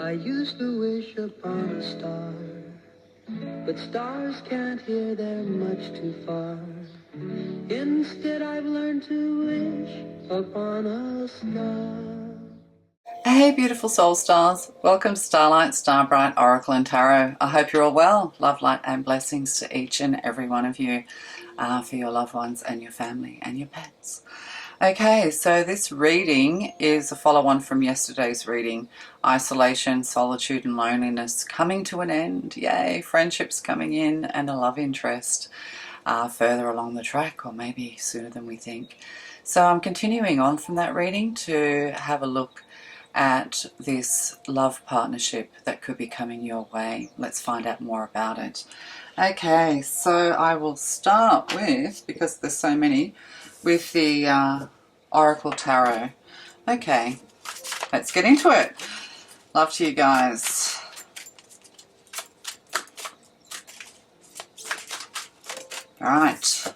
I used to wish upon a star, but stars can't hear, they're much too far. Instead I've learned to wish upon a star. Hey beautiful soul stars, welcome to Starlight, Starbright, Oracle and Tarot. I hope you're all well. Love, light and blessings to each and every one of you, for your loved ones and your family and your pets. Okay, so this reading is a follow-on from yesterday's reading. Isolation, solitude and loneliness coming to an end. Yay, friendships coming in and a love interest further along the track, or maybe sooner than we think. So I'm continuing on from that reading to have a look at this love partnership that could be coming your way. Let's find out more about it. Okay, so I will start with, because there's so many, with the Oracle Tarot. Okay, let's get into it. Love to you guys. All right,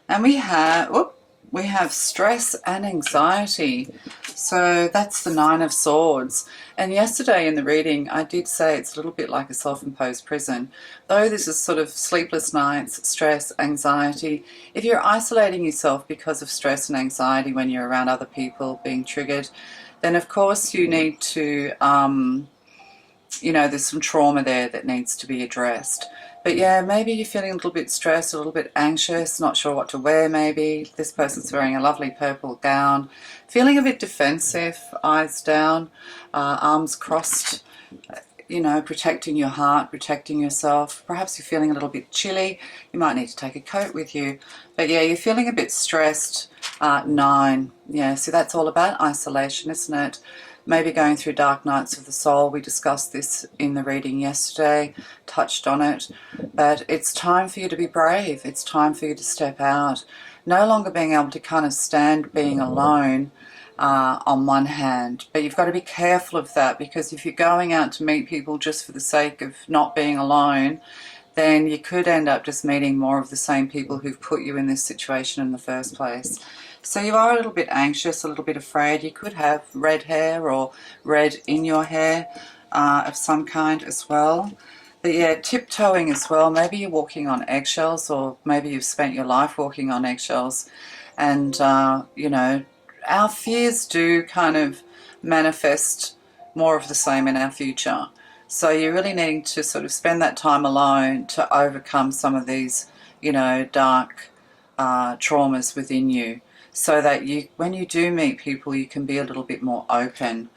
and we have stress and anxiety. So that's the Nine of Swords. And yesterday in the reading, I did say it's a little bit like a self-imposed prison. Though this is sort of sleepless nights, stress, anxiety. If you're isolating yourself because of stress and anxiety when you're around other people being triggered, then of course you need to, there's some trauma there that needs to be addressed. But yeah, maybe you're feeling a little bit stressed, a little bit anxious, not sure what to wear maybe. This person's wearing a lovely purple gown. Feeling a bit defensive, eyes down, arms crossed, protecting your heart, protecting yourself. Perhaps you're feeling a little bit chilly. You might need to take a coat with you. But yeah, you're feeling a bit stressed. 9. Yeah, so that's all about isolation, isn't it? Maybe going through dark nights of the soul. We discussed this in the reading yesterday, touched on it. But it's time for you to be brave. It's time for you to step out. No longer being able to kind of stand being alone on one hand. But you've got to be careful of that, because if you're going out to meet people just for the sake of not being alone, then you could end up just meeting more of the same people who've put you in this situation in the first place. So you are a little bit anxious, a little bit afraid. You could have red hair or red in your hair of some kind as well. But yeah, tiptoeing as well. Maybe you're walking on eggshells, or maybe you've spent your life walking on eggshells. And, our fears do kind of manifest more of the same in our future. So you're really needing to sort of spend that time alone to overcome some of these, dark traumas within you, so that when you do meet people, you can be a little bit more open.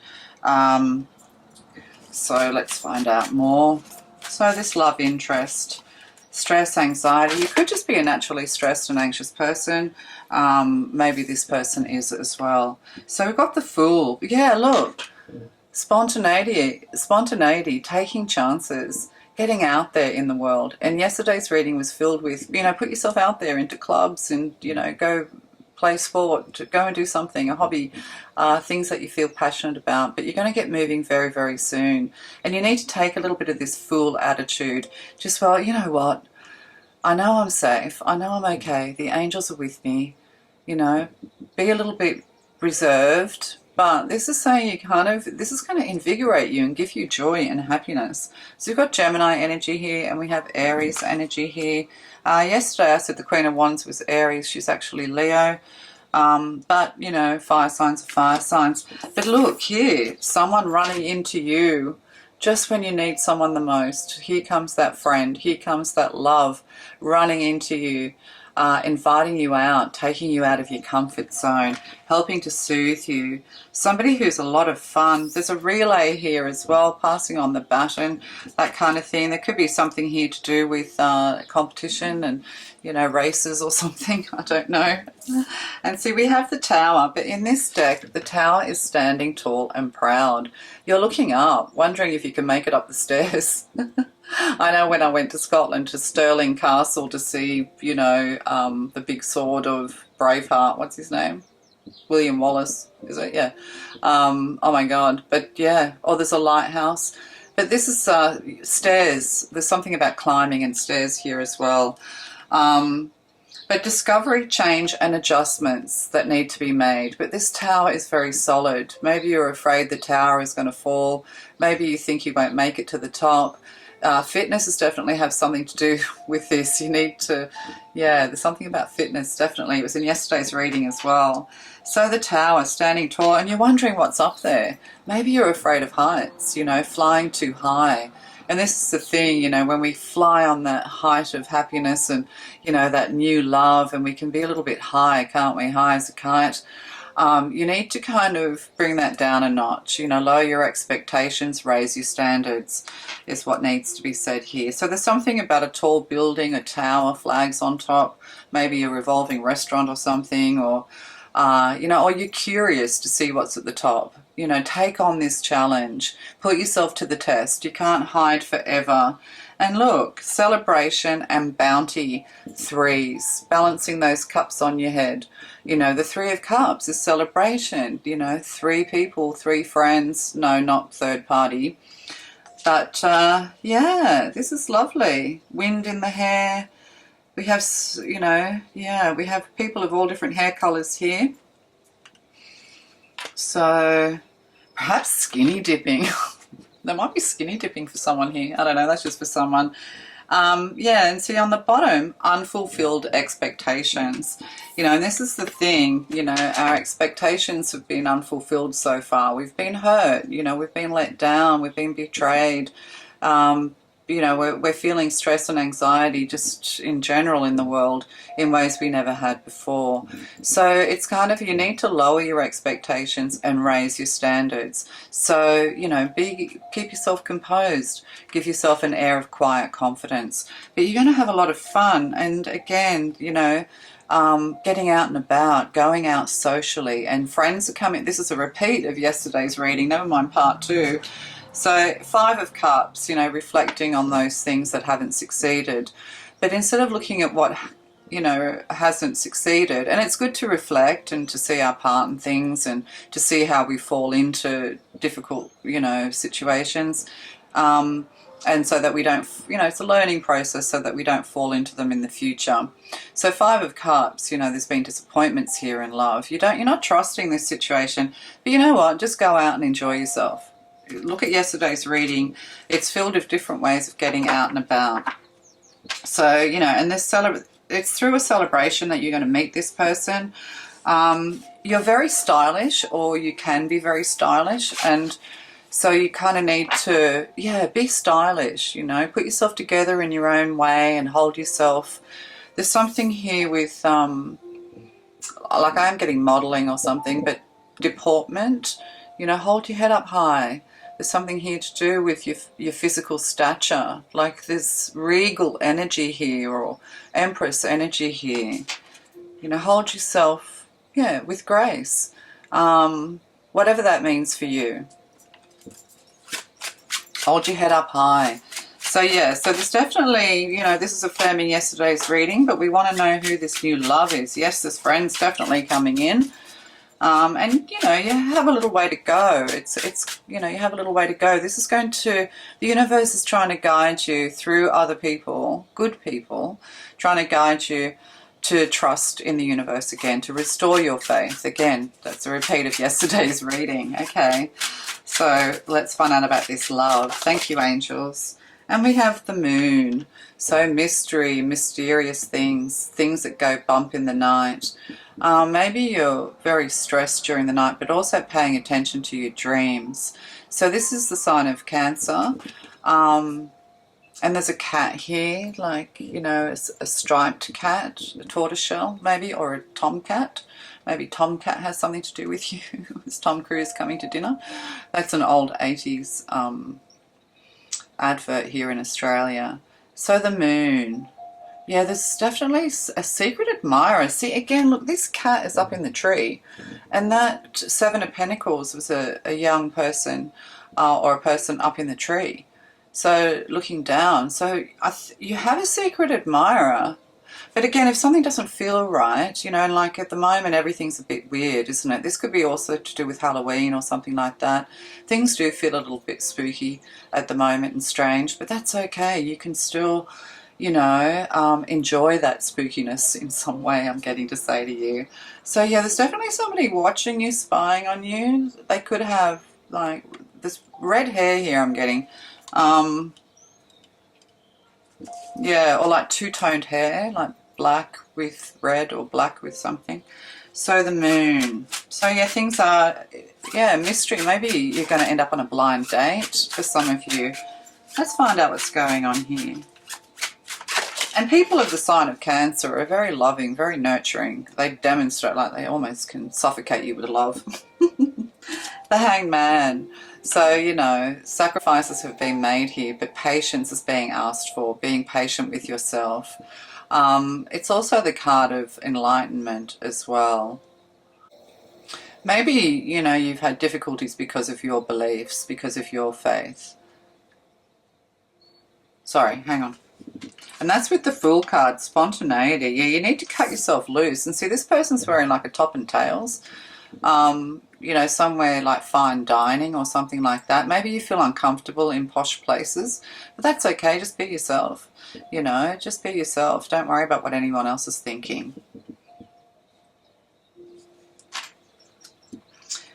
So let's find out more. So this love interest, stress, anxiety. You could just be a naturally stressed and anxious person. Maybe this person is as well. So we've got the Fool. Yeah, look. Spontaneity, taking chances, getting out there in the world. And yesterday's reading was filled with, put yourself out there into clubs and, go play sport, go and do something, a hobby, things that you feel passionate about. But you're going to get moving very, very soon. And you need to take a little bit of this fool attitude. Just, well, you know what? I know I'm safe. I know I'm okay. The angels are with me. Be a little bit reserved. But this is saying this is going to invigorate you and give you joy and happiness. So we've got Gemini energy here, and we have Aries energy here. Yesterday I said the Queen of Wands was Aries. She's actually Leo. But, fire signs are fire signs. But look here, someone running into you just when you need someone the most. Here comes that friend. Here comes that love running into you. Inviting you out, taking you out of your comfort zone, helping to soothe you. Somebody who's a lot of fun. There's a relay here as well, passing on the baton, that kind of thing. There could be something here to do with competition and, races or something. I don't know. And see, we have the Tower, but in this deck, the Tower is standing tall and proud. You're looking up, wondering if you can make it up the stairs. I know when I went to Scotland, to Stirling Castle, to see, the big sword of Braveheart. What's his name? William Wallace, is it? Yeah. Oh my God. But yeah. Oh, there's a lighthouse. But this is stairs. There's something about climbing and stairs here as well. But discovery, change and adjustments that need to be made. But this tower is very solid. Maybe you're afraid the tower is going to fall. Maybe you think you won't make it to the top. Fitness has definitely have something to do with this. You need to, yeah, there's something about fitness, definitely. It was in yesterday's reading as well. So the tower, standing tall, and you're wondering what's up there. Maybe you're afraid of heights, you know, flying too high. And this is the thing, you know, when we fly on that height of happiness and, you know, that new love, and we can be a little bit high, can't we? High as a kite. You need to kind of bring that down a notch, you know, lower your expectations, raise your standards is what needs to be said here. So there's something about a tall building, a tower, flags on top, maybe a revolving restaurant or something, or, you know, or you're curious to see what's at the top. You know, take on this challenge, put yourself to the test. You can't hide forever. And look, celebration and bounty, threes, balancing those cups on your head. You know, the Three of Cups is celebration, you know, 3 people, 3 friends, no, not third party. But yeah, this is lovely. Wind in the hair. We have, you know, yeah, we have people of all different hair colors here. So perhaps skinny dipping. There might be skinny dipping for someone here. I don't know, that's just for someone. Yeah, and see on the bottom, unfulfilled expectations. You know, and this is the thing, you know, our expectations have been unfulfilled so far. We've been hurt, you know, we've been let down, we've been betrayed. You know, we're feeling stress and anxiety just in general in the world in ways we never had before. So it's kind of, you need to lower your expectations and raise your standards. So, you know, keep yourself composed, give yourself an air of quiet confidence. But you're going to have a lot of fun. And again, you know, getting out and about, going out socially, and friends are coming. This is a repeat of yesterday's reading, never mind part 2. So 5 of Cups, you know, reflecting on those things that haven't succeeded. But instead of looking at what, you know, hasn't succeeded, and it's good to reflect and to see our part in things and to see how we fall into difficult, you know, situations. And so that we don't, you know, it's a learning process so that we don't fall into them in the future. So 5 of Cups, you know, there's been disappointments here in love. You're not trusting this situation, but you know what? Just go out and enjoy yourself. Look at yesterday's reading. It's filled with different ways of getting out and about. So, you know, and it's through a celebration that you're going to meet this person. You're very stylish, or you can be very stylish, and so you kind of need to, yeah, be stylish, you know, put yourself together in your own way and hold yourself. There's something here with, like I'm getting modeling or something, but deportment, you know, hold your head up high. There's something here to do with your physical stature, like there's regal energy here or empress energy here. You know, hold yourself, yeah, with grace, whatever that means for you. Hold your head up high. So yeah, so there's definitely, you know, this is affirming yesterday's reading, but we want to know who this new love is. Yes, there's friends definitely coming in. And, you know, you have a little way to go. It's you know, you have a little way to go. This is going to, the universe is trying to guide you through other people, good people, trying to guide you to trust in the universe again, to restore your faith. Again, that's a repeat of yesterday's reading. Okay, so let's find out about this love. Thank you, angels. And we have the moon. So mystery, mysterious things, things that go bump in the night. Maybe you're very stressed during the night, but also paying attention to your dreams. So this is the sign of Cancer. And there's a cat here, like, you know, a striped cat, a tortoiseshell maybe, or a tomcat. Maybe tomcat has something to do with you. Is Tom Cruise coming to dinner? That's an old 80s advert here in Australia. So the moon. Yeah, there's definitely a secret admirer. See, again, look, this cat is up in the tree. And that 7 of Pentacles was a young person or a person up in the tree. So looking down. So you have a secret admirer. But again, if something doesn't feel right, you know, and like at the moment everything's a bit weird, isn't it? This could be also to do with Halloween or something like that. Things do feel a little bit spooky at the moment and strange, but that's okay. You can still, enjoy that spookiness in some way, I'm getting to say to you. So yeah, there's definitely somebody watching you, spying on you. They could have like this red hair here I'm getting. Yeah, or like two-toned hair, like black with red or black with something. So the moon. So yeah, things are, yeah, mystery. Maybe you're going to end up on a blind date for some of you. Let's find out what's going on here. And people of the sign of Cancer are very loving, very nurturing. They demonstrate like they almost can suffocate you with love. The Hanged Man. So, sacrifices have been made here, but patience is being asked for, being patient with yourself. It's also the card of enlightenment as well. Maybe, you've had difficulties because of your beliefs, because of your faith. Sorry, hang on. And that's with the Fool card, spontaneity. Yeah, you need to cut yourself loose. And see, this person's wearing like a top and tails. Somewhere like fine dining or something like that. Maybe you feel uncomfortable in posh places, but that's okay. Just be yourself. Just be yourself. Don't worry about what anyone else is thinking.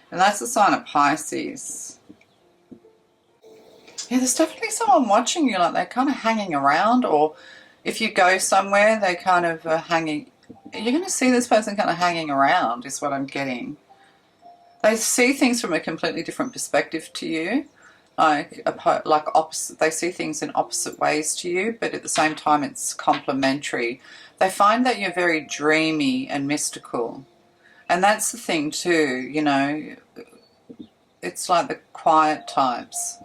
And that's the sign of Pisces. Yeah, there's definitely someone watching you, like they're kind of hanging around, or if you go somewhere, they kind of are hanging. You're going to see this person kind of hanging around, is what I'm getting. They see things from a completely different perspective to you, like opposite. They see things in opposite ways to you, but at the same time, it's complementary. They find that you're very dreamy and mystical, and that's the thing too. It's like the quiet types.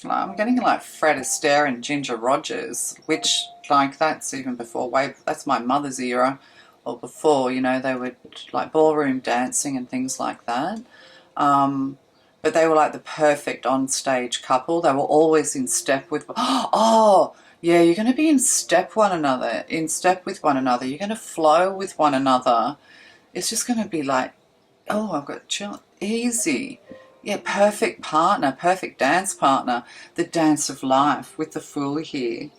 I'm getting like Fred Astaire and Ginger Rogers, which like that's even before that's my mother's era, or before, they were like ballroom dancing and things like that. But they were like the perfect on-stage couple. They were always in step with, oh, yeah, you're going to be in step with one another. You're going to flow with one another. It's just going to be like, oh, I've got chill, easy. Yeah, perfect partner, perfect dance partner. The dance of life with the Fool here.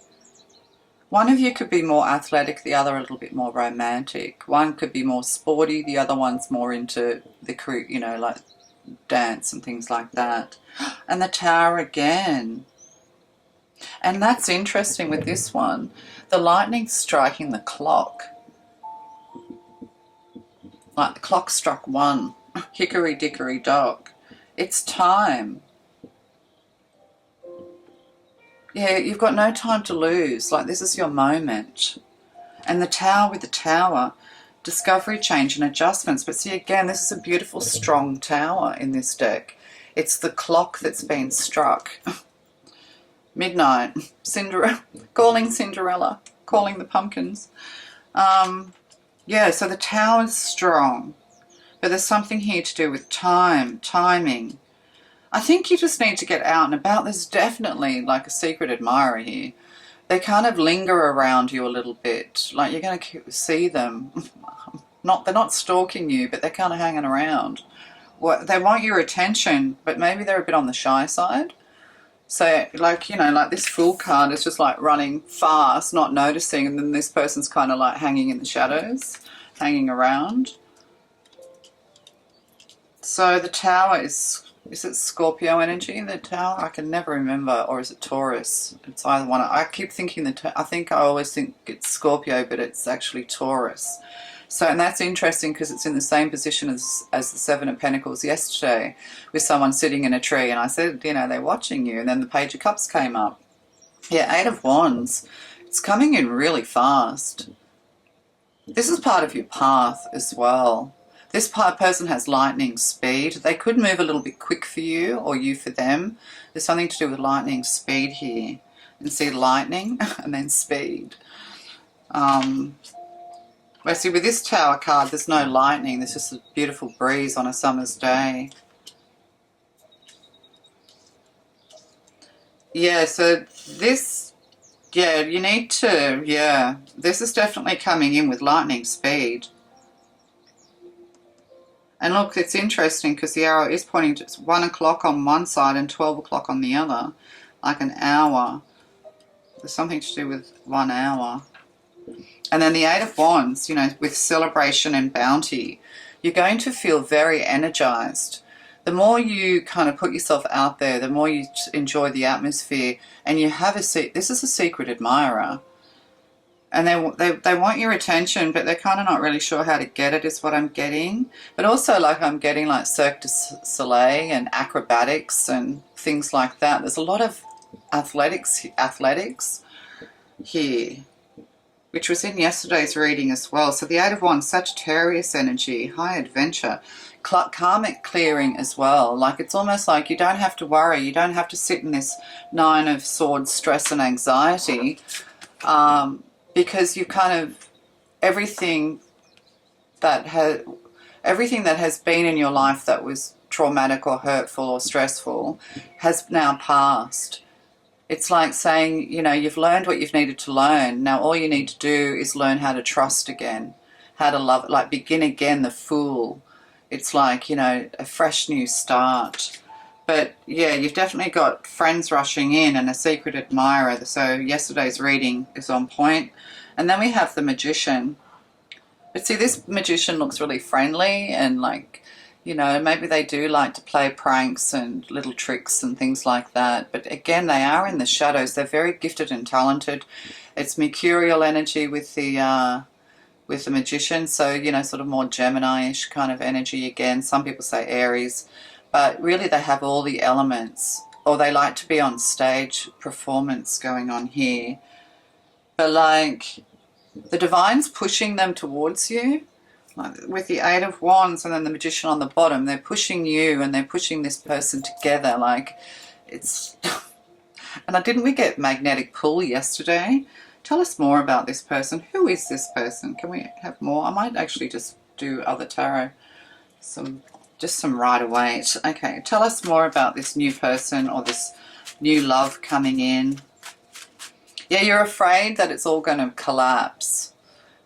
One of you could be more athletic, the other a little bit more romantic. One could be more sporty, the other one's more into the, like dance and things like that. And the Tower again. And that's interesting with this one. The lightning striking the clock. Like the clock struck 1. Hickory dickory dock. It's time. Yeah, you've got no time to lose. Like, this is your moment. And the Tower with the Tower, discovery, change and adjustments. But see, again, this is a beautiful, strong tower in this deck. It's the clock that's been struck. Midnight. Cinderella. Calling Cinderella. Calling the pumpkins. Yeah, so the Tower's strong. But there's something here to do with time, timing. I think you just need to get out and about. There's definitely like a secret admirer here. They kind of linger around you a little bit. Like you're going to see them. They're not stalking you, but they're kind of hanging around. They want your attention, but maybe they're a bit on the shy side. So like, like this Fool card is just like running fast, not noticing, and then this person's kind of like hanging in the shadows, hanging around. So the Tower is it Scorpio energy, the Tower? I can never remember. Or is it Taurus? It's either one. I keep thinking I always think it's Scorpio, but it's actually Taurus. So, and that's interesting because it's in the same position as the Seven of Pentacles yesterday, with someone sitting in a tree. And I said, they're watching you. And then the Page of Cups came up. Yeah, Eight of Wands. It's coming in really fast. This is part of your path as well. This person has lightning speed. They could move a little bit quick for you, or you for them. There's something to do with lightning speed here. And see lightning and then speed. Well, see, with this Tower card, there's no lightning. There's just a beautiful breeze on a summer's day. Yeah, so this, yeah, you need to, yeah. This is definitely coming in with lightning speed. And look, it's interesting because the arrow is pointing to 1 o'clock on one side and 12 o'clock on the other, like an hour. There's something to do with 1 hour. And then the Eight of Wands, you know, with celebration and bounty, you're going to feel very energized. The more you kind of put yourself out there, the more you enjoy the atmosphere, and you have this is a secret admirer. And they want your attention, but they're kind of not really sure how to get it, is what I'm getting. But also, like, I'm getting like Cirque du Soleil and acrobatics and things like that. There's a lot of athletics here, which was in yesterday's reading as well. So the Eight of Wands, Sagittarius energy, high adventure, karmic clearing as well. Like, it's almost like you don't have to worry. You don't have to sit in this Nine of Swords stress and anxiety. Because you kind of, everything that has been in your life that was traumatic or hurtful or stressful has now passed. It's like saying, you know, you've learned what you've needed to learn. Now all you need to do is learn how to trust again, how to love, like begin again, the Fool. It's like, you know, a fresh new start. But yeah, you've definitely got friends rushing in and a secret admirer. So yesterday's reading is on point. And then we have the Magician. But see, this Magician looks really friendly and like, you know, maybe they do like to play pranks and little tricks and things like that. But again, they are in the shadows. They're very gifted and talented. It's mercurial energy with the Magician. So, you know, sort of more Gemini-ish kind of energy again. Some people say Aries. But really they have all the elements, or they like to be on stage performance going on here. But like the Divine's pushing them towards you, like with the Eight of Wands and then the Magician on the bottom. They're pushing you and they're pushing this person together. Like it's, and didn't we get magnetic pull yesterday? Tell us more about this person. Who is this person? Can we have more? I might actually just do other tarot. Just some Rider-Waite. Okay, tell us more about this new person or this new love coming in. Yeah, you're afraid that it's all going to collapse,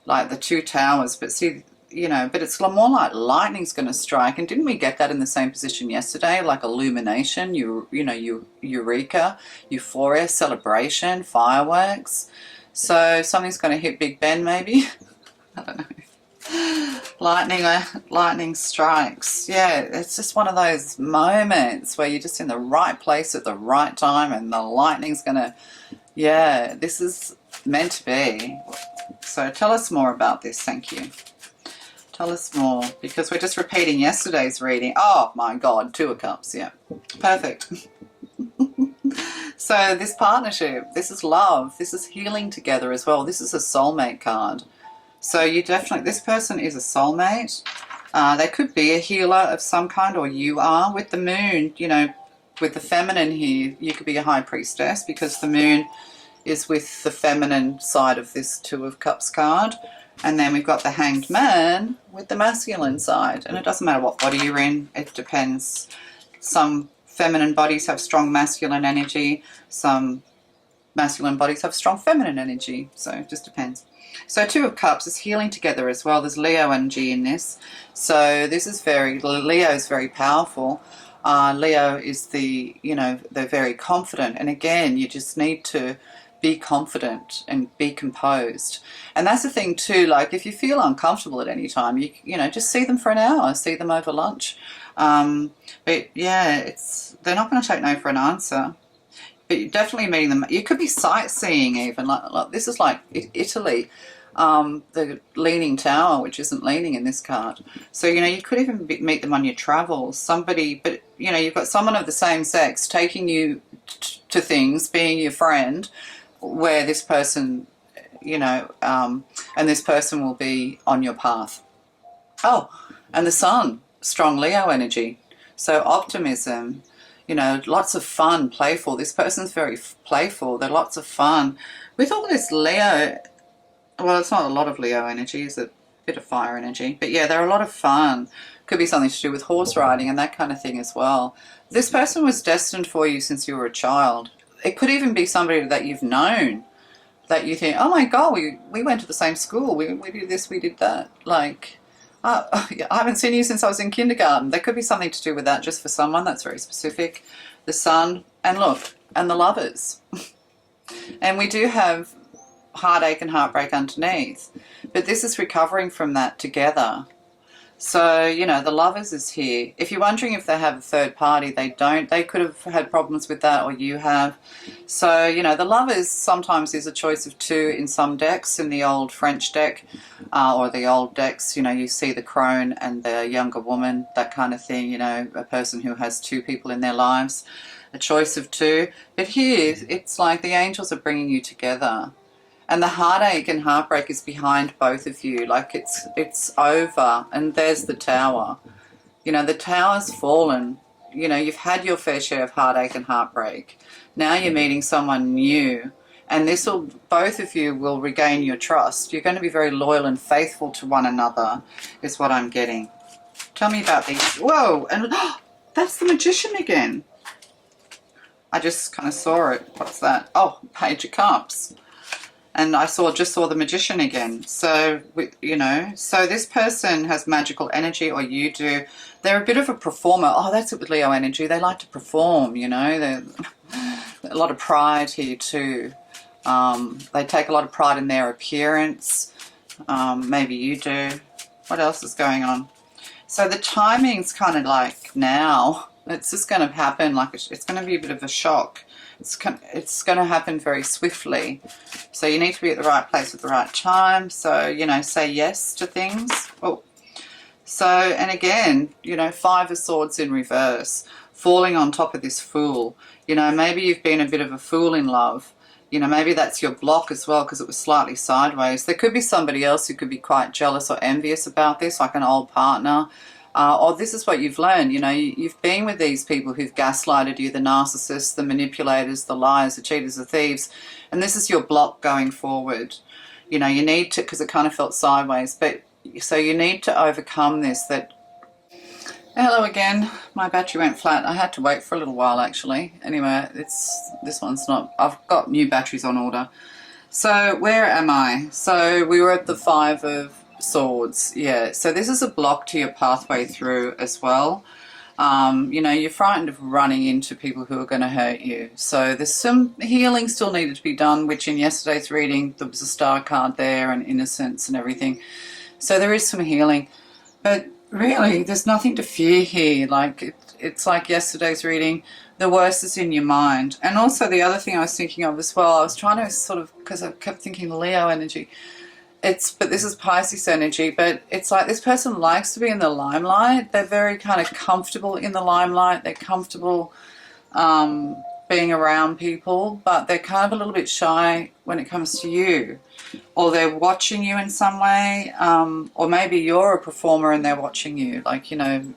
like the Two Towers. But see, you know, but it's more like lightning's going to strike. And didn't we get that in the same position yesterday? Like illumination, eureka, euphoria, celebration, fireworks. So something's going to hit Big Ben maybe. I don't know. Lightning strikes. Yeah, it's just one of those moments where you're just in the right place at the right time and the lightning's gonna, yeah, this is meant to be. So tell us more about this. Thank you. Tell us more, because we're just repeating yesterday's reading. Oh my God, Two of Cups. Yeah, perfect. So this partnership, this is love, this is healing together as well. This is a soulmate card. So you definitely, this person is a soulmate. They could be a healer of some kind, or you are. With the moon, you know, with the feminine here, you could be a high priestess because the moon is with the feminine side of this Two of Cups card. And then we've got the Hanged Man with the masculine side. And it doesn't matter what body you're in, it depends. Some feminine bodies have strong masculine energy. Some masculine bodies have strong feminine energy. So it just depends. So Two of Cups is healing together as well. There's Leo energy in this. So this is Leo is very powerful. Leo is they're very confident. And again, you just need to be confident and be composed. And that's the thing too, like if you feel uncomfortable at any time, you know, just see them for an hour, see them over lunch. But yeah, they're not going to take no for an answer. But you're definitely meeting them. You could be sightseeing even. Like this is like Italy, the Leaning Tower, which isn't leaning in this card. So, you know, you could even meet them on your travels. Somebody, but, you know, you've got someone of the same sex taking you to things, being your friend, where this person, you know, and this person will be on your path. Oh, and the Sun, strong Leo energy. So optimism. You know, lots of fun, playful. This person's very playful. They're lots of fun. With all this Leo, well, it's not a lot of Leo energy. It's a bit of fire energy. But yeah, they're a lot of fun. Could be something to do with horse riding and that kind of thing as well. This person was destined for you since you were a child. It could even be somebody that you've known, that you think, oh my God, we went to the same school. We did this, we did that. Like, I haven't seen you since I was in kindergarten. There could be something to do with that just for someone. That's very specific. The Sun, and look, and the Lovers. And we do have heartache and heartbreak underneath. But this is recovering from that together. So, you know, the Lovers is here. If you're wondering if they have a third party, they don't. They could have had problems with that, or you have. So, you know, the Lovers sometimes is a choice of two in some decks. In the old French deck, or the old decks, you know, you see the crone and the younger woman, that kind of thing, you know, a person who has two people in their lives, a choice of two. But here, it's like the angels are bringing you together. And the heartache and heartbreak is behind both of you. Like it's over. And there's the Tower. You know, the Tower's fallen. You know, you've had your fair share of heartache and heartbreak. Now you're meeting someone new. And this will, both of you will regain your trust. You're going to be very loyal and faithful to one another, is what I'm getting. Tell me about these. Whoa, and that's the Magician again. I just kind of saw it. What's that? Oh, Page of Cups. And I just saw the Magician again. So, you know, so this person has magical energy, or you do. They're a bit of a performer. Oh, that's it with Leo energy. They like to perform, you know. There's a lot of pride here too. They take a lot of pride in their appearance. Maybe you do. What else is going on? So the timing's kind of like now. It's just going to happen. Like it's going to be a bit of a shock. It's going to happen very swiftly. So you need to be at the right place at the right time. So, you know, say yes to things. Oh. So, and again, you know, Five of Swords in reverse, falling on top of this Fool. You know, maybe you've been a bit of a fool in love. You know, maybe that's your block as well because it was slightly sideways. There could be somebody else who could be quite jealous or envious about this, like an old partner. Or this is what you've learned, you know, you've been with these people who've gaslighted you, the narcissists, the manipulators, the liars, the cheaters, the thieves, and this is your block going forward. You know, you need to, because it kind of felt sideways, but so you need to overcome this. That hello again, my battery went flat. I had to wait for a little while actually. Anyway, this one's not, I've got new batteries on order. So where am I? So we were at the Five of Swords, yeah. So this is a block to your pathway through as well. You know, you're frightened of running into people who are going to hurt you. So there's some healing still needed to be done, which in yesterday's reading, there was a star card there and innocence and everything. So there is some healing. But really, there's nothing to fear here. Like, it's like yesterday's reading, the worst is in your mind. And also the other thing I was thinking of as well, I was trying to sort of, because I kept thinking Leo energy, but this is Pisces energy, but it's like this person likes to be in the limelight. They're very kind of comfortable in the limelight. They're comfortable being around people, but they're kind of a little bit shy when it comes to you. Or they're watching you in some way, or maybe you're a performer and they're watching you. Like, you know,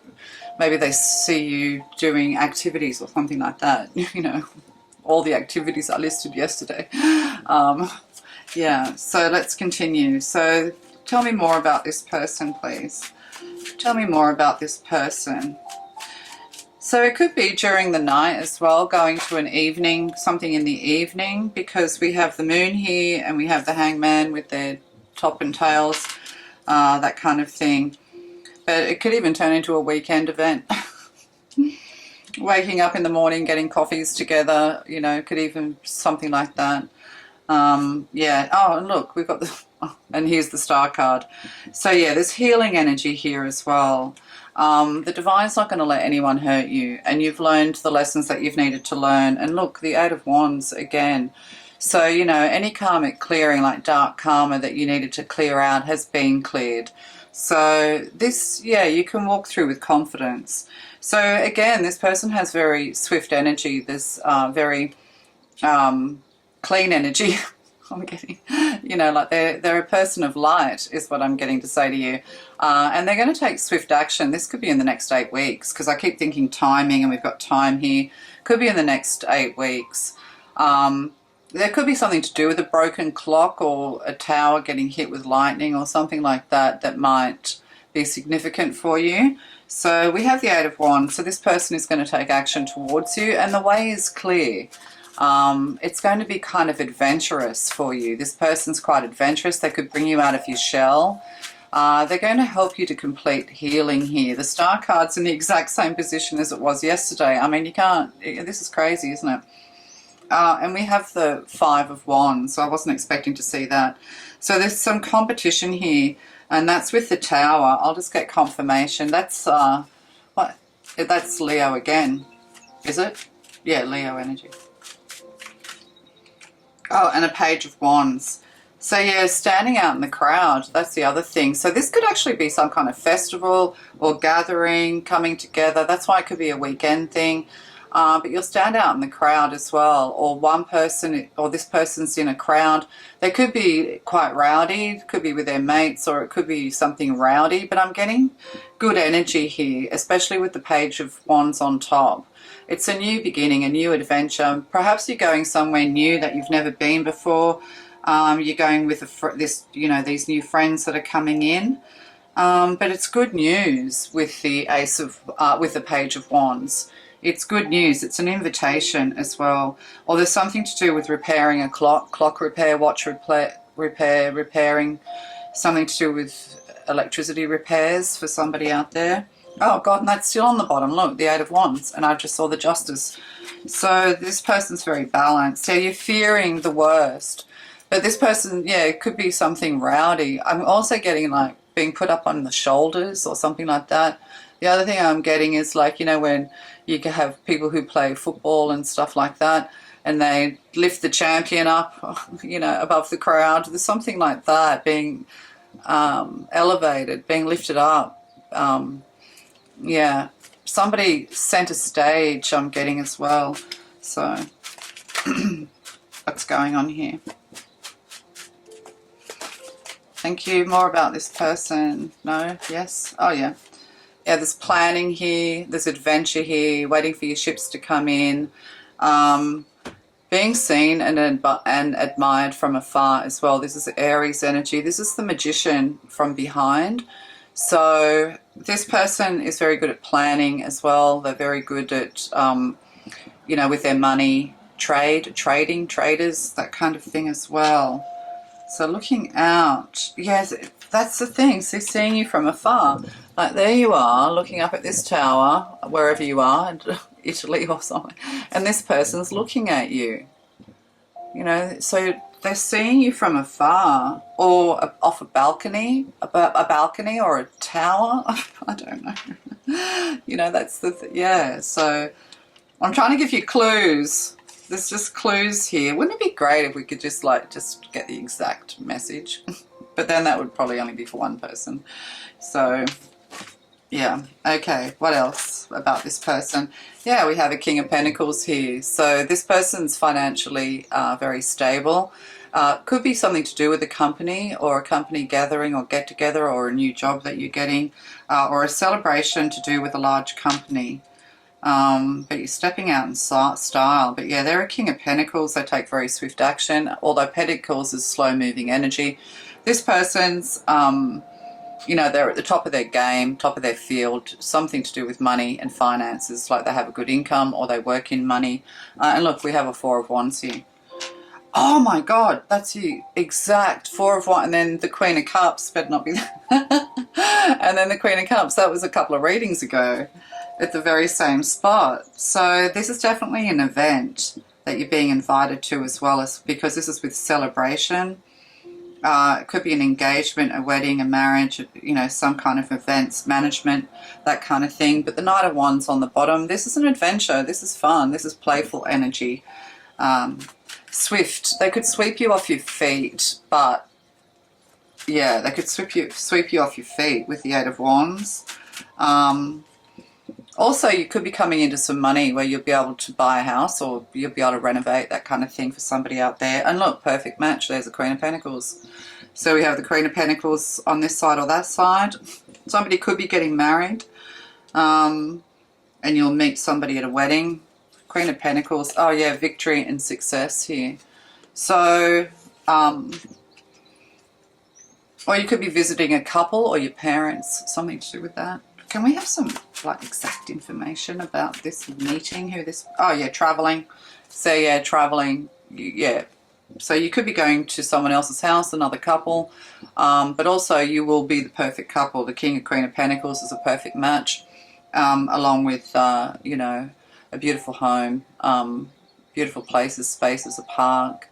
maybe they see you doing activities or something like that. You know, all the activities I listed yesterday. Yeah, so let's continue. So tell me more about this person, please. Tell me more about this person. So it could be during the night as well, going to an evening, something in the evening, because we have the Moon here and we have the Hangman with their top and tails, that kind of thing. But it could even turn into a weekend event. Waking up in the morning, getting coffees together, you know, could even something like that. Yeah. Oh, and look, we've got the, and here's the star card. So yeah, there's healing energy here as well. The Divine's not going to let anyone hurt you, and you've learned the lessons that you've needed to learn. And look, the Eight of Wands again. So, you know, any karmic clearing, like dark karma that you needed to clear out, has been cleared. So this, yeah, you can walk through with confidence. So again, this person has very swift energy. There's very clean energy. I'm getting, you know, like they're a person of light is what I'm getting to say to you. And they're going to take swift action. This could be in the next 8 weeks, because I keep thinking timing, and we've got time here. Could be in the next 8 weeks. There could be something to do with a broken clock or a tower getting hit with lightning or something like that that might be significant for you. So we have the Eight of Wands. So this person is going to take action towards you, and the way is clear. It's going to be kind of adventurous for you. This person's quite adventurous. They could bring you out of your shell. They're going to help you to complete healing here. The Star card's in the exact same position as it was yesterday. I mean, you can't, this is crazy, isn't it? And we have the Five of Wands, so I wasn't expecting to see that. So there's some competition here, and that's with the Tower. I'll just get confirmation. That's, what? That's Leo again, is it? Yeah, Leo energy. Oh, and a Page of Wands. So yeah, standing out in the crowd, that's the other thing. So this could actually be some kind of festival or gathering, coming together. That's why it could be a weekend thing. But you'll stand out in the crowd as well, or one person, or this person's in a crowd. They could be quite rowdy, it could be with their mates, or it could be something rowdy, but I'm getting good energy here, especially with the Page of Wands on top. It's a new beginning, a new adventure. Perhaps you're going somewhere new that you've never been before. You're going with these new friends that are coming in. But it's good news with the with the Page of Wands. It's good news. It's an invitation as well. Or there's something to do with repairing a clock repair, watch repair, repairing, something to do with electricity repairs for somebody out there. Oh God, and that's still on the bottom. Look, the Eight of Wands, and I just saw the Justice. So this person's very balanced. Yeah, you're fearing the worst. But this person, yeah, it could be something rowdy. I'm also getting like being put up on the shoulders or something like that. The other thing I'm getting is like, you know, when you can have people who play football and stuff like that, and they lift the champion up, you know, above the crowd. There's something like that, being elevated, being lifted up. Yeah, somebody center stage I'm getting as well. So what's going on here? Thank you. More about this person. No? Yes? Oh, yeah. Yeah, there's planning here. There's adventure here. Waiting for your ships to come in. Being seen and admired from afar as well. This is Aries energy. This is the Magician from behind. So this person is very good at planning as well. They're very good at, you know, with their money, trading, traders, that kind of thing as well. So looking out, yes, that's the thing. So seeing you from afar, like there you are, looking up at this tower, wherever you are, Italy or something, and this person's looking at you. You know, so they're seeing you from afar, or off a balcony, a balcony or a tower. I don't know. You know, that's the yeah. So I'm trying to give you clues. There's just clues here. Wouldn't it be great if we could just get the exact message? But then that would probably only be for one person. So yeah, okay, what else about this person? Yeah, we have a King of Pentacles here. So this person's financially very stable. Could be something to do with a company or a company gathering or get together or a new job that you're getting, or a celebration to do with a large company. But you're stepping out in style. But yeah, they're a King of Pentacles. They take very swift action, although Pentacles is slow-moving energy. This person's, you know, they're at the top of their game, top of their field, something to do with money and finances, like they have a good income or they work in money. And look, we have a Four of Wands here. Oh my God, that's the exact Four of Wands. And then the Queen of Cups, better not be that. And then the Queen of Cups, that was a couple of readings ago, at the very same spot. So this is definitely an event that you're being invited to as well, as because this is with celebration. It could be an engagement, a wedding, a marriage, you know, some kind of events management, that kind of thing. But the Knight of Wands on the bottom, this is an adventure. This is fun. This is playful energy. Swift. They could sweep you off your feet, but yeah, they could sweep you off your feet with the Eight of Wands. Also, you could be coming into some money where you'll be able to buy a house or you'll be able to renovate, that kind of thing for somebody out there. And look, perfect match. There's a Queen of Pentacles. So we have the Queen of Pentacles on this side or that side. Somebody could be getting married, and you'll meet somebody at a wedding. Queen of Pentacles. Oh yeah, victory and success here. So, or you could be visiting a couple or your parents, something to do with that. Can we have some like exact information about this meeting? Who this? Oh yeah, traveling. So yeah, traveling. Yeah, So you could be going to someone else's house, another couple, but also you will be the perfect couple. The King and Queen of Pentacles is a perfect match, along with, you know, a beautiful home, beautiful places, spaces, a park.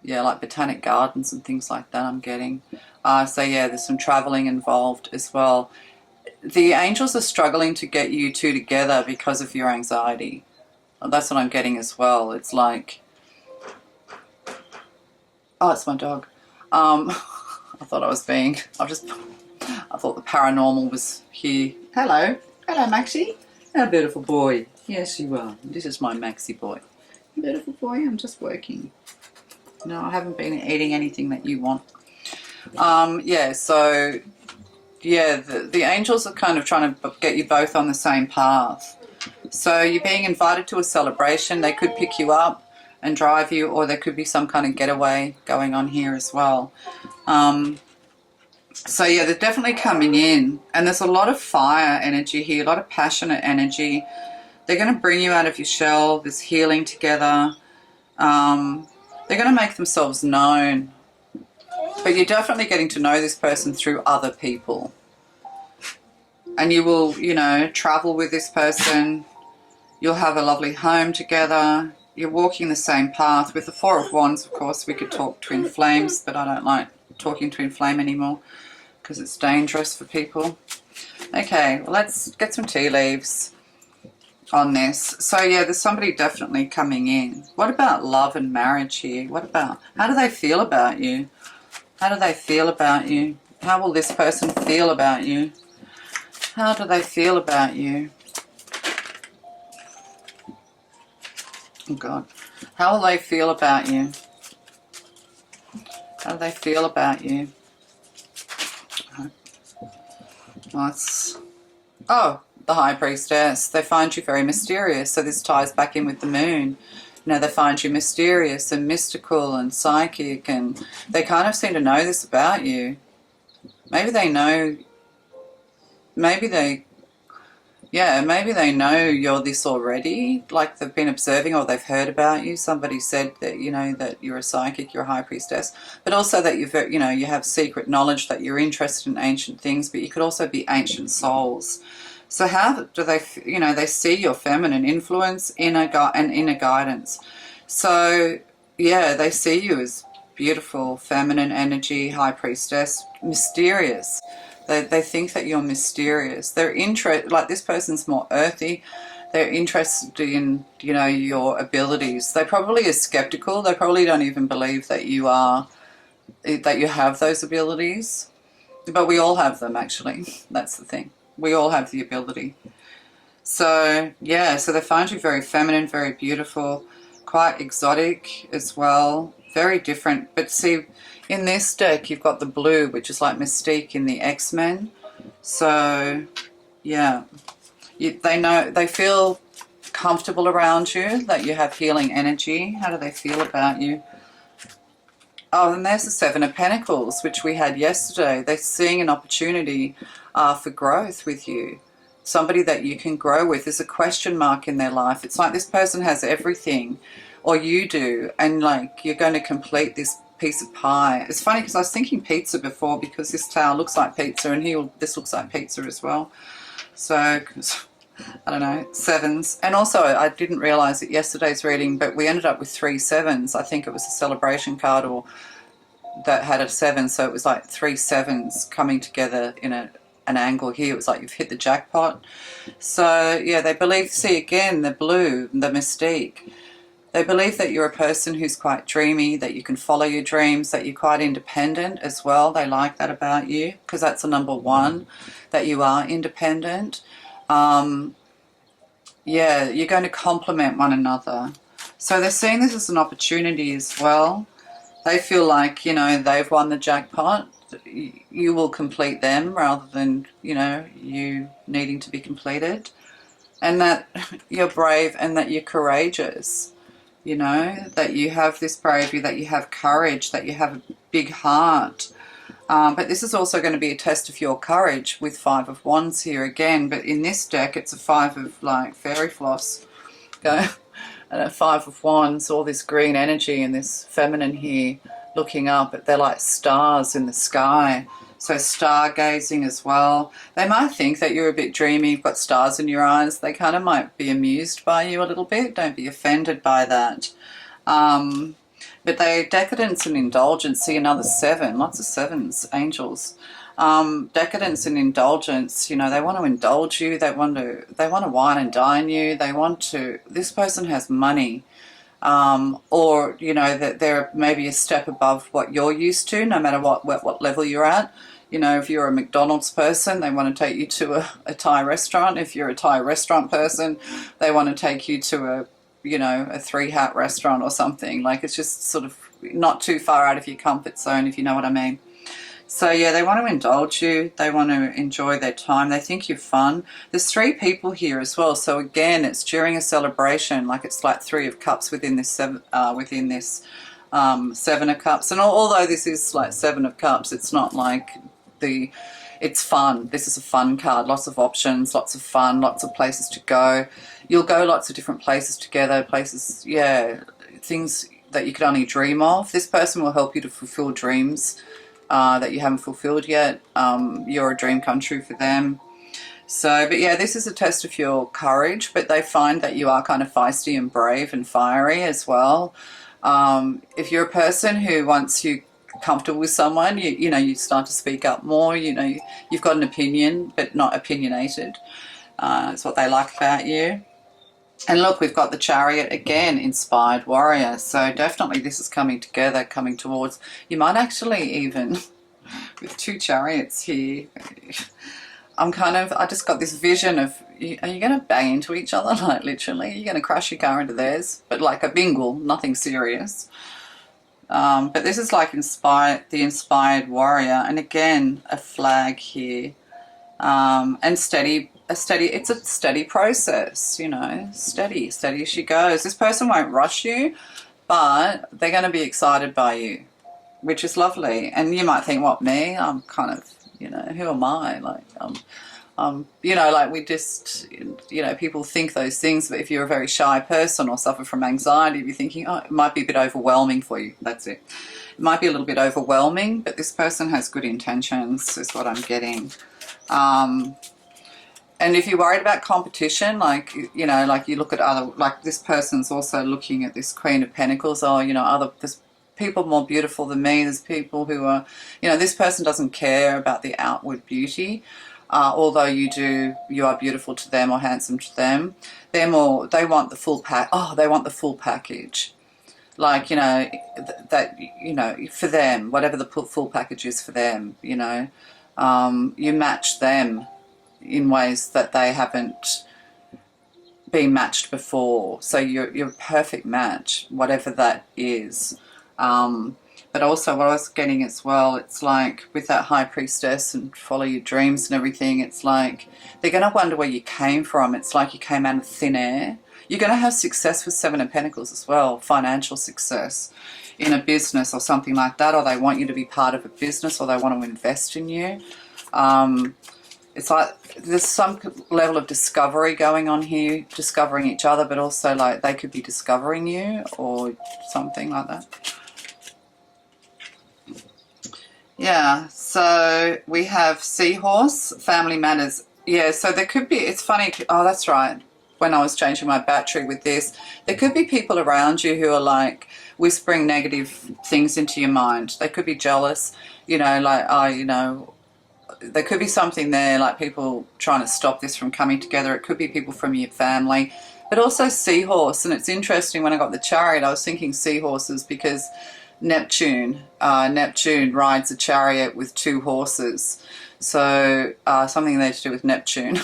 Yeah, like botanic gardens and things like that I'm getting. So yeah, there's some traveling involved as well. The angels are struggling to get you two together because of your anxiety. That's what I'm getting as well. It's like, oh, it's my dog. I thought I thought the paranormal was here. Hello. Hello, Maxie. A beautiful boy. Yes, you are. This is my Maxie boy. Beautiful boy, I'm just working. No, I haven't been eating anything that you want. Yeah, so, yeah, the angels are kind of trying to get you both on the same path. So you're being invited to a celebration. They could pick you up and drive you, or there could be some kind of getaway going on here as well. So yeah, they're definitely coming in, and there's a lot of fire energy here, a lot of passionate energy. They're going to bring you out of your shell, this healing together. They're going to make themselves known, but you're definitely getting to know this person through other people. And you will, you know, travel with this person. You'll have a lovely home together. You're walking the same path. With the Four of Wands, of course, we could talk twin flames, but I don't like talking twin flame anymore because it's dangerous for people. Okay, well, let's get some tea leaves on this. So yeah, there's somebody definitely coming in. What about love and marriage here? What about, how do they feel about you? How do they feel about you? How will this person feel about you? How do they feel about you? Oh God. How will they feel about you? How do they feel about you? Oh, the High Priestess. They find you very mysterious. So this ties back in with the moon. You know, they find you mysterious and mystical and psychic, and they kind of seem to know this about you. Maybe they know, maybe they know you're this already, like they've been observing or they've heard about you. Somebody said that, you know, that you're a psychic, you're a high priestess, but also that you've, you know, you have secret knowledge, that you're interested in ancient things, but you could also be ancient souls. So how do they, you know, they see your feminine influence, inner guidance. So yeah, they see you as beautiful, feminine energy, high priestess, mysterious. They think that you're mysterious. They're like this person's more earthy. They're interested in, you know, your abilities. They probably are skeptical. They probably don't even believe that you have those abilities. But we all have them, actually. That's the thing. We all have the ability. So yeah, so they find you very feminine, very beautiful, quite exotic as well. Very different. But see, in this deck, you've got the blue, which is like Mystique in the X-Men. So, yeah, they feel comfortable around you, that you have healing energy. How do they feel about you? Oh, and there's the Seven of Pentacles, which we had yesterday. They're seeing an opportunity for growth with you. Somebody that you can grow with. There's a question mark in their life. It's like this person has everything, or you do, and like you're going to complete this piece of pie. It's funny because I was thinking pizza before, because this tower looks like pizza, and this looks like pizza as well. So, I don't know, sevens. And also, I didn't realize it yesterday's reading, but we ended up with 3 sevens. I think it was a celebration card or that had a 7, so it was like 3 sevens coming together in an angle here. It was like you've hit the jackpot. So yeah, they believe, see again, the blue, the mystique. They believe that you're a person who's quite dreamy, that you can follow your dreams, that you're quite independent as well. They like that about you, because that's a number 1, that you are independent. Yeah, you're going to complement one another. So they're seeing this as an opportunity as well. They feel like, you know, they've won the jackpot. You will complete them rather than, you know, you needing to be completed. And that you're brave and that you're courageous, you know, that you have this bravery, that you have courage, that you have a big heart. But this is also going to be a test of your courage with 5 of Wands here again. But in this deck, it's a 5 of like fairy floss. Five of Wands, all this green energy and this feminine here looking up. They're like stars in the sky. So stargazing as well. They might think that you're a bit dreamy, you've got stars in your eyes. They kind of might be amused by you a little bit. Don't be offended by that. But they decadence and indulgence. See, another 7, lots of 7s, angels. Decadence and indulgence, you know, they want to indulge you, they want to wine and dine you, this person has money, or, you know, that they're maybe a step above what you're used to, no matter what level you're at. You know, if you're a McDonald's person, they want to take you to a Thai restaurant. If you're a Thai restaurant person, they want to take you to a 3-hat restaurant or something. Like, it's just sort of not too far out of your comfort zone, if you know what I mean. So yeah, they want to indulge you. They want to enjoy their time. They think you're fun. There's 3 people here as well. So again, it's during a celebration. Like, it's like 3 of Cups within this 7 of Cups. And although this is like 7 of Cups, it's not like it's fun. This is a fun card. Lots of options, lots of fun, lots of places to go. You'll go lots of different places together. Places, yeah, things that you could only dream of. This person will help you to fulfill dreams that you haven't fulfilled yet. You're a dream come true for them. So, but yeah, this is a test of your courage, but they find that you are kind of feisty and brave and fiery as well. If you're a person who, once you comfortable with someone, you start to speak up more. You've got an opinion, but not opinionated. It's what they like about you. And look, we've got the Chariot again, inspired warrior. So definitely this is coming together, coming towards. You might actually even, with 2 chariots here, I just got this vision of, are you going to bang into each other? Like, literally, you're going to crash your car into theirs, but like a bingle, nothing serious. But this is like the inspired warrior. And again, a flag here. And steady. It's a steady process, steady as she goes. This person won't rush you, but they're going to be excited by you, which is lovely. And you might think, what, me? I'm kind of, who am I? Like, like we just, people think those things, but if you're a very shy person or suffer from anxiety, you'll be thinking, oh, it might be a bit overwhelming for you. That's it. It might be a little bit overwhelming, but this person has good intentions, is what I'm getting. And if you're worried about competition, like you look at other, like this person's also looking at this Queen of Pentacles, or, there's people more beautiful than me. There's people who are, this person doesn't care about the outward beauty, although you are beautiful to them or handsome to them. They want the full they want the full package. Like, for them, whatever the full package is for them, you match them in ways that they haven't been matched before. So you're a perfect match, whatever that is. But also what I was getting as well, it's like with that High Priestess and follow your dreams and everything, it's like they're going to wonder where you came from. It's like you came out of thin air. You're going to have success with 7 of Pentacles as well, financial success in a business or something like that, or they want you to be part of a business, or they want to invest in you. It's like there's some level of discovery going on here, discovering each other, but also like they could be discovering you or something like that. Yeah, so we have Seahorse, Family Matters. Yeah, so there could be, it's funny, oh, that's right. When I was changing my battery with this, there could be people around you who are like whispering negative things into your mind. They could be jealous, like, oh, there could be something there, like people trying to stop this from coming together. It could be people from your family, but also Seahorse. And it's interesting, when I got the Chariot, I was thinking seahorses because Neptune rides a chariot with 2 horses. So something there to do with Neptune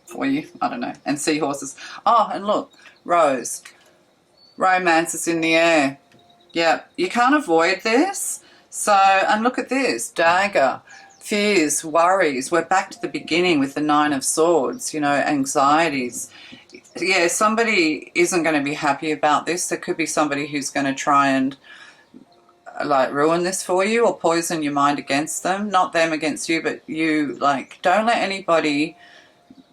for you, I don't know. And seahorses. Oh, and look, Rose. Romance is in the air. Yeah, you can't avoid this. So, and look at this, Dagger. Fears, worries. We're back to the beginning with the 9 of Swords, anxieties. Yeah, somebody isn't going to be happy about this. There could be somebody who's going to try and like ruin this for you or poison your mind against them. Not them against you, but you. Like, don't let anybody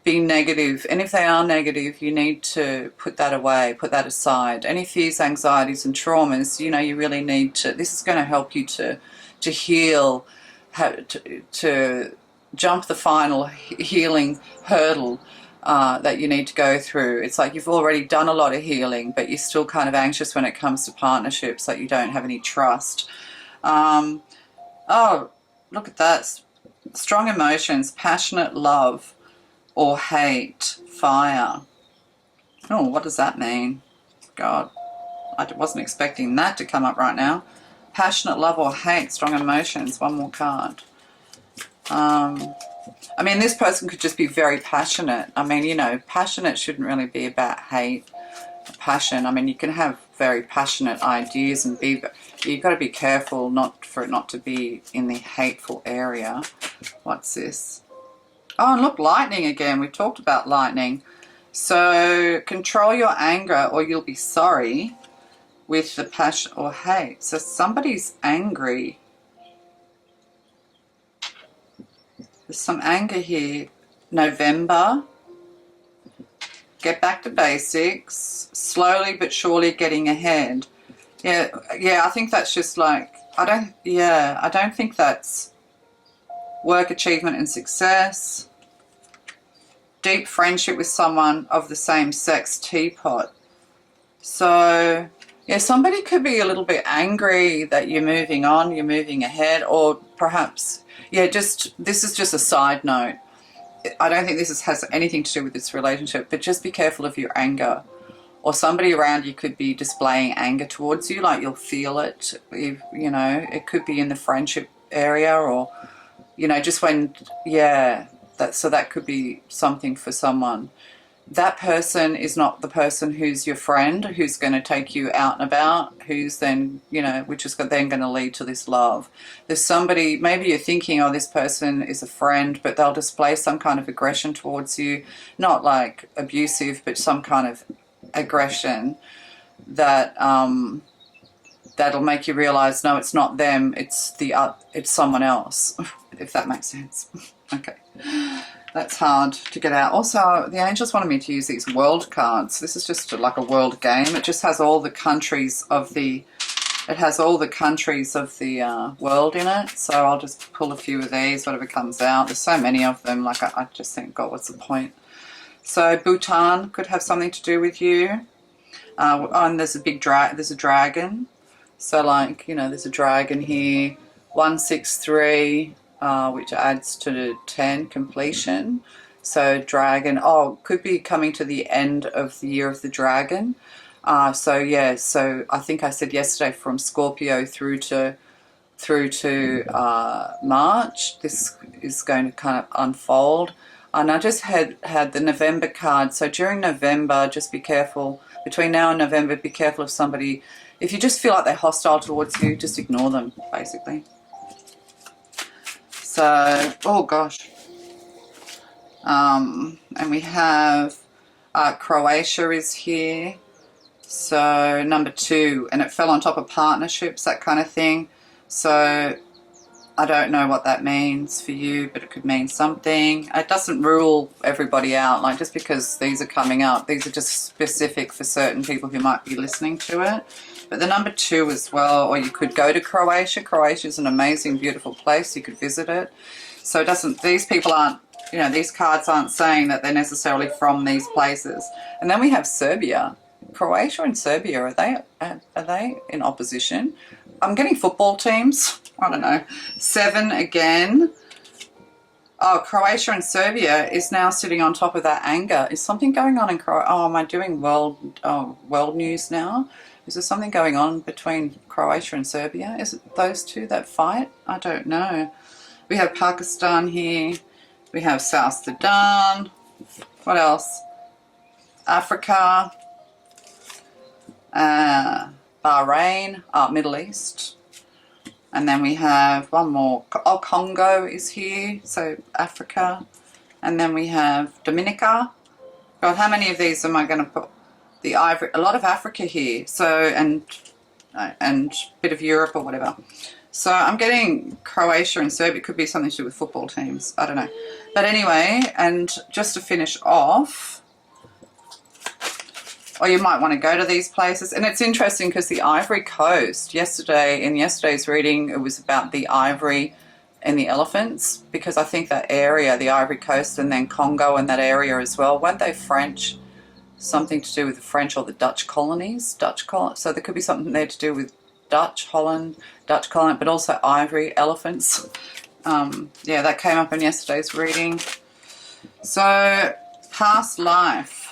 be negative. And if they are negative, you need to put that away, put that aside. Any fears, anxieties and traumas, you know, you really need to, this is going to help you to heal, to jump the final healing hurdle that you need to go through. It's like you've already done a lot of healing, but you're still kind of anxious when it comes to partnerships, like you don't have any trust. Oh, look at that. Strong emotions, passionate love or hate, fire. Oh, what does that mean? God, I wasn't expecting that to come up right now. Passionate love or hate, strong emotions. One more card. I mean, this person could just be very passionate. I mean, you know, passionate shouldn't really be about hate, passion. I mean, you can have very passionate ideas and be, you've got to be careful for it not to be in the hateful area. What's this? Oh, and look, lightning again. We talked about lightning. So control your anger or you'll be sorry with the passion or hate. So somebody's angry. There's some anger here. November. Get back to basics. Slowly but surely getting ahead. Yeah, I think that's just like, I don't think that's work, achievement and success. Deep friendship with someone of the same sex, teapot. So, yeah, somebody could be a little bit angry that you're moving on, you're moving ahead, or perhaps, yeah, this is just a side note. I don't think this has anything to do with this relationship, but just be careful of your anger. Or somebody around you could be displaying anger towards you, like you'll feel it. You know, it could be in the friendship area or, you know, just when, yeah, so that could be something for someone. That person is not the person who's your friend, who's going to take you out and about, who's then, you know, which is then going to lead to this love. There's somebody, maybe you're thinking, oh, this person is a friend, but they'll display some kind of aggression towards you, not like abusive, but some kind of aggression that that'll make you realize, no, it's not them, it's someone else, if that makes sense. Okay. That's hard to get out. Also, the angels wanted me to use these world cards. This is just like a world game. It just has all the countries of the world in it. So I'll just pull a few of these, whatever comes out. There's so many of them. Like I just think, God, what's the point? So Bhutan could have something to do with you. And there's a dragon. So like, you know, there's a dragon here. 163. Which adds to 10, completion. So dragon, could be coming to the end of the year of the dragon. So yeah, so I think I said yesterday from Scorpio through to March, this is going to kind of unfold. And I just had the November card. So during November, just be careful. Between now and November, be careful of somebody. If you just feel like they're hostile towards you, just ignore them, basically. So, oh gosh. And we have Croatia is here. So number 2, and it fell on top of partnerships, that kind of thing. So I don't know what that means for you, but it could mean something. It doesn't rule everybody out. Like just because these are coming up, these are just specific for certain people who might be listening to it. But the number 2 as well, or you could go to Croatia. Croatia is an amazing, beautiful place. You could visit it. So it doesn't, these people aren't, you know, these cards aren't saying that they're necessarily from these places. And then we have Serbia. Croatia and Serbia, are they in opposition? I'm getting football teams. I don't know. 7 again. Oh, Croatia and Serbia is now sitting on top of that anger. Is something going on in Croatia? Oh, am I doing world news now? Is there something going on between Croatia and Serbia? Is it those two that fight? I don't know. We have Pakistan here. We have South Sudan. What else? Africa. Bahrain. Middle East. And then we have one more. Oh, Congo is here. So Africa. And then we have Dominica. God, how many of these am I going to put? The Ivory, a lot of Africa here, so and a bit of Europe or whatever. So I'm getting Croatia and Serbia. It could be something to do with football teams. I don't know. But anyway, and just to finish off, or you might want to go to these places. And it's interesting because the Ivory Coast, in yesterday's reading, it was about the ivory and the elephants, because I think that area, the Ivory Coast and then Congo and that area as well, weren't they French? Something to do with the French or the Dutch colonies? So there could be something there to do with Dutch colony, but also ivory, elephants. Yeah, that came up in yesterday's reading. So, past life.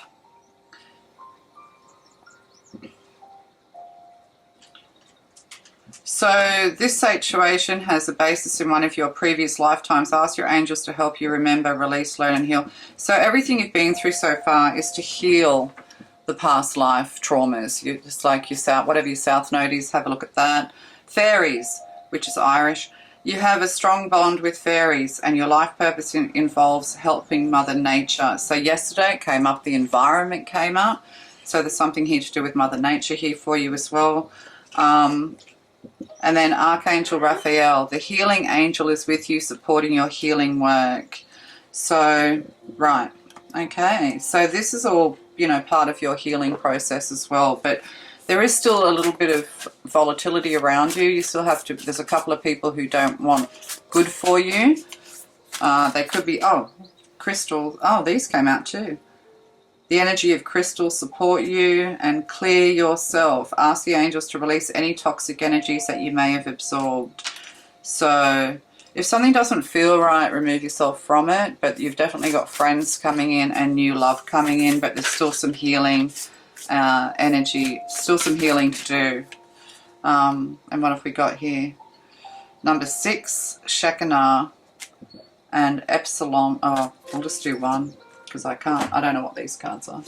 So this situation has a basis in one of your previous lifetimes. Ask your angels to help you remember, release, learn, and heal. So everything you've been through so far is to heal the past life traumas. You just like your south, whatever your south node is, have a look at that. Fairies, which is Irish. You have a strong bond with fairies, and your life purpose involves helping Mother Nature. So yesterday it came up, the environment came up. So there's something here to do with Mother Nature here for you as well. And then Archangel Raphael, the healing angel, is with you, supporting your healing work. So, right, okay. So this is all, you know, part of your healing process as well. But there is still a little bit of volatility around you. You still have to, there's a couple of people who don't want good for you. They could be, crystal. Oh, these came out too. The energy of crystals support you and clear yourself. Ask the angels to release any toxic energies that you may have absorbed. So if something doesn't feel right, remove yourself from it. But you've definitely got friends coming in and new love coming in. But there's still some healing energy, still some healing to do. And what have we got here? Number 6, Shekinah and Epsilon. Oh, we'll just do one, because I don't know what these cards are.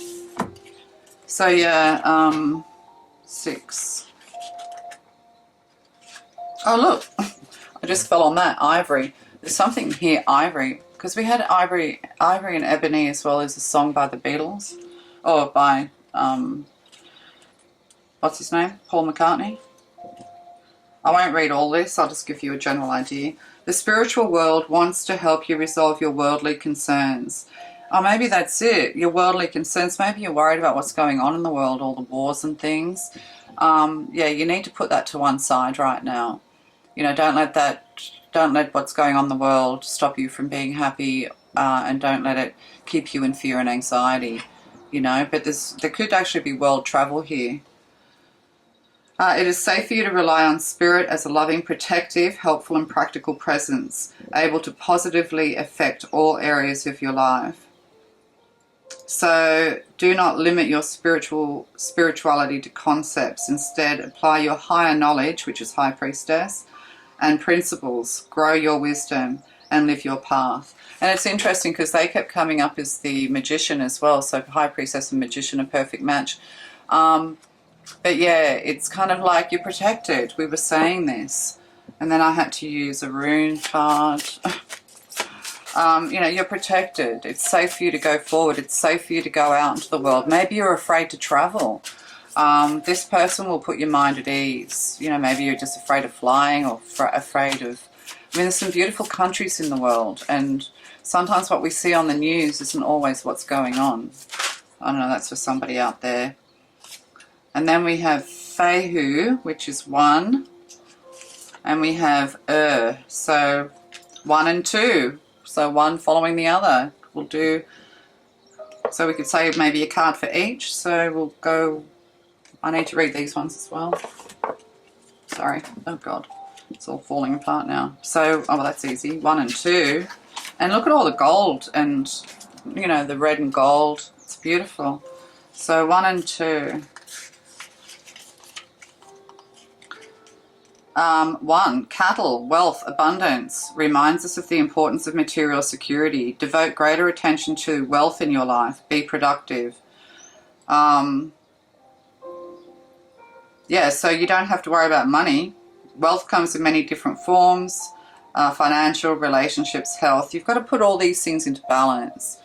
So yeah, 6. Oh look, I just fell on that, ivory. There's something here, ivory, because we had ivory and ebony as well as a song by the Beatles, or by, what's his name, Paul McCartney. I won't read all this, I'll just give you a general idea. The spiritual world wants to help you resolve your worldly concerns. Oh, maybe that's it, your worldly concerns. Maybe you're worried about what's going on in the world, all the wars and things. Yeah, you need to put that to one side right now. You know, don't let what's going on in the world stop you from being happy, and don't let it keep you in fear and anxiety, you know. But there could actually be world travel here. It is safe for you to rely on spirit as a loving, protective, helpful and practical presence, able to positively affect all areas of your life. So do not limit your spirituality to concepts. Instead, apply your higher knowledge, which is High Priestess, and principles. Grow your wisdom and live your path. And it's interesting because they kept coming up as the Magician as well. So High Priestess and Magician, a perfect match. But yeah, it's kind of like you're protected. We were saying this. And then I had to use a rune card. You know, you're protected. It's safe for you to go forward. It's safe for you to go out into the world. Maybe you're afraid to travel. This person will put your mind at ease. You know, maybe you're just afraid of flying or afraid of... I mean, there's some beautiful countries in the world. And sometimes what we see on the news isn't always what's going on. I don't know, that's for somebody out there. And then we have Fehu, which is 1. And we have so 1 and 2. So one following the other. We'll do, so we could say maybe a card for each. So we'll go, I need to read these ones as well. Sorry, oh God, it's all falling apart now. So, oh well, that's easy, 1 and 2. And look at all the gold and, you know, the red and gold. It's beautiful. So 1 and 2. 1, cattle, wealth, abundance, reminds us of the importance of material security. Devote greater attention to wealth in your life. Be productive. Yeah, so you don't have to worry about money. Wealth comes in many different forms. Financial, relationships, health. You've got to put all these things into balance,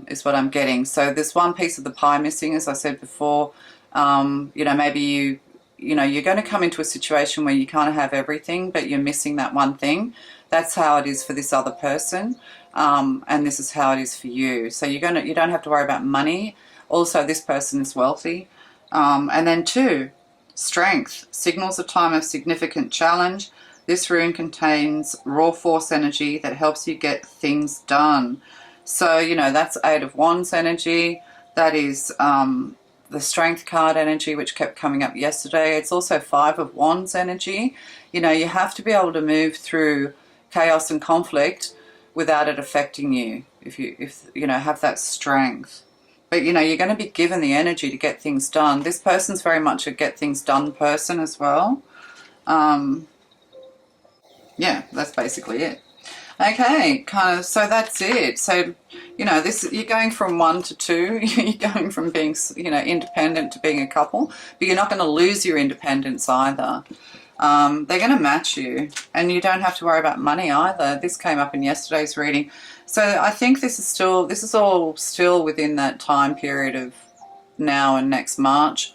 is what I'm getting. So there's one piece of the pie missing, as I said before. You know, maybe you know, you're going to come into a situation where you can't have everything, but you're missing that one thing. That's how it is for this other person, and this is how it is for you. So you don't have to worry about money. Also, this person is wealthy. And then 2, strength signals a time of significant challenge. This rune contains raw force energy that helps you get things done. So, you know, that's 8 of Wands energy. That is the Strength card energy, which kept coming up yesterday. It's also 5 of Wands energy. You know, you have to be able to move through chaos and conflict without it affecting you, if you know, have that strength. But, you know, you're going to be given the energy to get things done. This person's very much a get things done person as well. Yeah, that's basically it. Okay, kind of, so that's it. So, you know, this, you're going from 1 to 2. You're going from being, you know, independent to being a couple, but you're not going to lose your independence either. They're going to match you, and you don't have to worry about money either. This came up in yesterday's reading. So I think this is all still within that time period of now and next March.